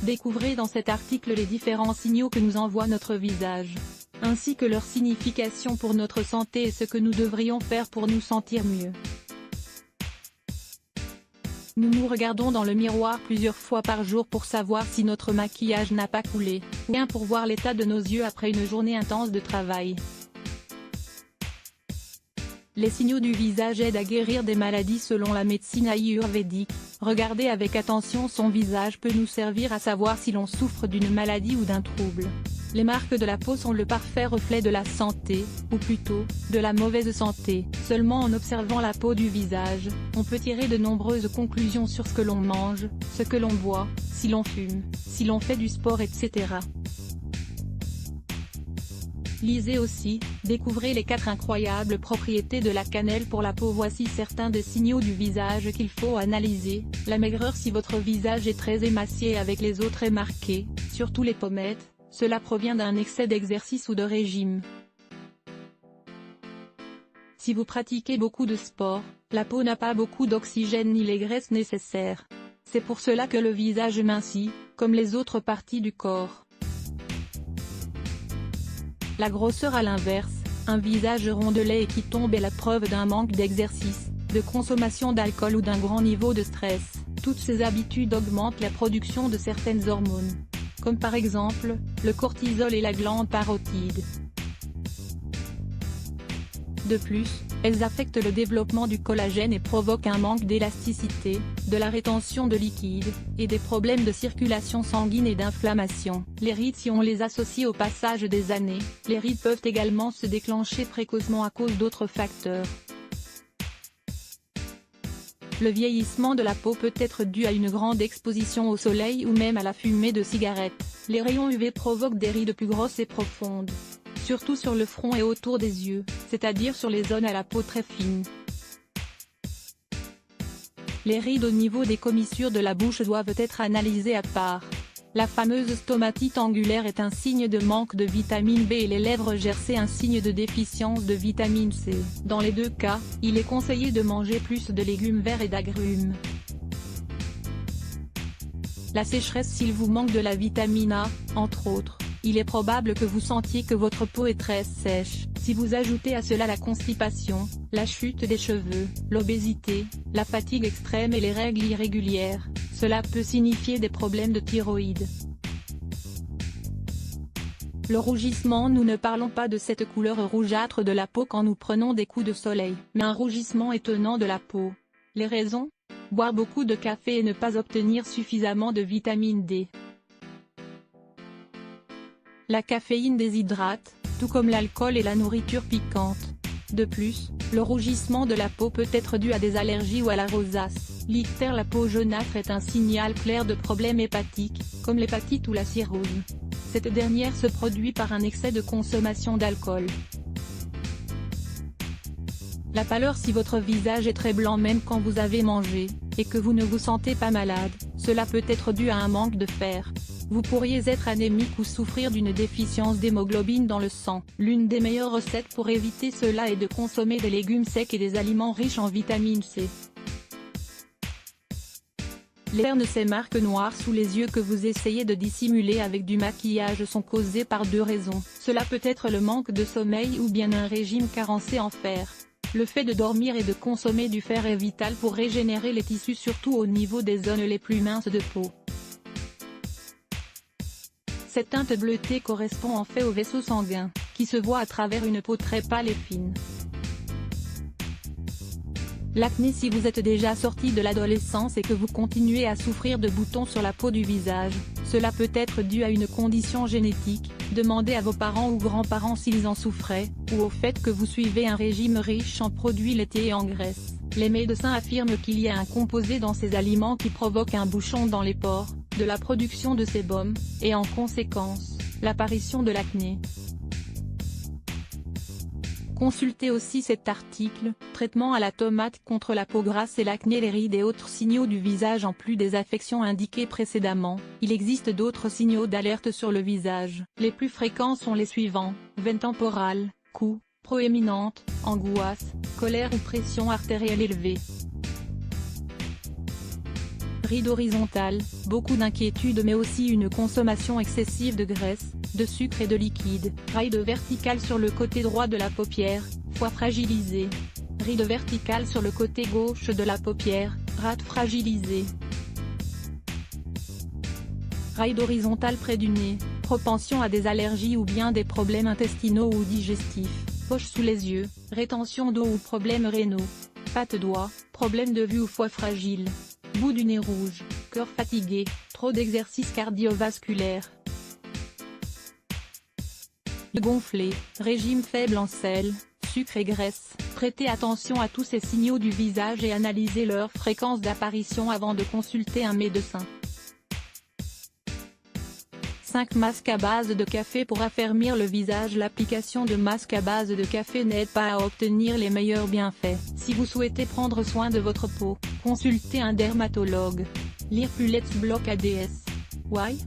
Découvrez dans cet article les différents signaux que nous envoie notre visage, ainsi que leur signification pour notre santé et ce que nous devrions faire pour nous sentir mieux. Nous nous regardons dans le miroir plusieurs fois par jour pour savoir si notre maquillage n'a pas coulé, ou bien pour voir l'état de nos yeux après une journée intense de travail. Les signaux du visage aident à guérir des maladies selon la médecine ayurvédique. Regarder avec attention son visage peut nous servir à savoir si l'on souffre d'une maladie ou d'un trouble. Les marques de la peau sont le parfait reflet de la santé, ou plutôt, de la mauvaise santé. Seulement en observant la peau du visage, on peut tirer de nombreuses conclusions sur ce que l'on mange, ce que l'on boit, si l'on fume, si l'on fait du sport etc. Lisez aussi, découvrez les 4 incroyables propriétés de la cannelle pour la peau. Voici certains des signaux du visage qu'il faut analyser. La maigreur: si votre visage est très émacié avec les os très marqués, surtout les pommettes, cela provient d'un excès d'exercice ou de régime. Si vous pratiquez beaucoup de sport, la peau n'a pas beaucoup d'oxygène ni les graisses nécessaires. C'est pour cela que le visage mincit, comme les autres parties du corps. La grosseur à l'inverse, un visage rondelet et qui tombe est la preuve d'un manque d'exercice, de consommation d'alcool ou d'un grand niveau de stress. Toutes ces habitudes augmentent la production de certaines hormones, comme par exemple, le cortisol et la glande parotide. De plus, elles affectent le développement du collagène et provoquent un manque d'élasticité, de la rétention de liquide, et des problèmes de circulation sanguine et d'inflammation. Les rides: si on les associe au passage des années, les rides peuvent également se déclencher précocement à cause d'autres facteurs. Le vieillissement de la peau peut être dû à une grande exposition au soleil ou même à la fumée de cigarettes. Les rayons UV provoquent des rides plus grosses et profondes, surtout sur le front et autour des yeux, c'est-à-dire sur les zones à la peau très fine. Les rides au niveau des commissures de la bouche doivent être analysées à part. La fameuse stomatite angulaire est un signe de manque de vitamine B et les lèvres gercées un signe de déficience de vitamine C. Dans les deux cas, il est conseillé de manger plus de légumes verts et d'agrumes. La sécheresse: s'il vous manque de la vitamine A, entre autres, il est probable que vous sentiez que votre peau est très sèche. Si vous ajoutez à cela la constipation, la chute des cheveux, l'obésité, la fatigue extrême et les règles irrégulières, cela peut signifier des problèmes de thyroïde. Le rougissement: nous ne parlons pas de cette couleur rougeâtre de la peau quand nous prenons des coups de soleil, mais un rougissement étonnant de la peau. Les raisons: boire beaucoup de café et ne pas obtenir suffisamment de vitamine D. La caféine déshydrate, tout comme l'alcool et la nourriture piquante. De plus, le rougissement de la peau peut être dû à des allergies ou à la rosace. L'ictère: la peau jaunâtre est un signal clair de problèmes hépatiques, comme l'hépatite ou la cirrhose. Cette dernière se produit par un excès de consommation d'alcool. La pâleur: si votre visage est très blanc même quand vous avez mangé, et que vous ne vous sentez pas malade, cela peut être dû à un manque de fer. Vous pourriez être anémique ou souffrir d'une déficience d'hémoglobine dans le sang. L'une des meilleures recettes pour éviter cela est de consommer des légumes secs et des aliments riches en vitamine C. Les cernes: ces marques noires sous les yeux que vous essayez de dissimuler avec du maquillage sont causées par 2 raisons. Cela peut être le manque de sommeil ou bien un régime carencé en fer. Le fait de dormir et de consommer du fer est vital pour régénérer les tissus, surtout au niveau des zones les plus minces de peau. Cette teinte bleutée correspond en fait au vaisseau sanguin, qui se voit à travers une peau très pâle et fine. L'acné: si vous êtes déjà sorti de l'adolescence et que vous continuez à souffrir de boutons sur la peau du visage, cela peut être dû à une condition génétique. Demandez à vos parents ou grands-parents s'ils en souffraient, ou au fait que vous suivez un régime riche en produits laitiers et en graisse. Les médecins affirment qu'il y a un composé dans ces aliments qui provoque un bouchon dans les pores, de la production de sébum, et en conséquence, l'apparition de l'acné. Consultez aussi cet article, traitement à la tomate contre la peau grasse et l'acné, les rides et autres signaux du visage. En plus des affections indiquées précédemment, il existe d'autres signaux d'alerte sur le visage. Les plus fréquents sont les suivants: veine temporale, cou, proéminente, angoisse, colère ou pression artérielle élevée. Ride horizontale, beaucoup d'inquiétudes mais aussi une consommation excessive de graisse, de sucre et de liquide. Ride verticale sur le côté droit de la paupière, foie fragilisé. Ride verticale sur le côté gauche de la paupière, rate fragilisé. Ride horizontale près du nez, propension à des allergies ou bien des problèmes intestinaux ou digestifs. Poche sous les yeux, rétention d'eau ou problèmes rénaux. Patte doigt, problème de vue ou foie fragile. Bout du nez rouge, cœur fatigué, trop d'exercices cardiovasculaires. Gonflé, régime faible en sel, sucre et graisse. Prêtez attention à tous ces signaux du visage et analysez leur fréquence d'apparition avant de consulter un médecin. 5 masques à base de café pour affermir le visage. L'application de masques à base de café n'aide pas à obtenir les meilleurs bienfaits. Si vous souhaitez prendre soin de votre peau, consultez un dermatologue. Lire plus Let's Block ADS. Why?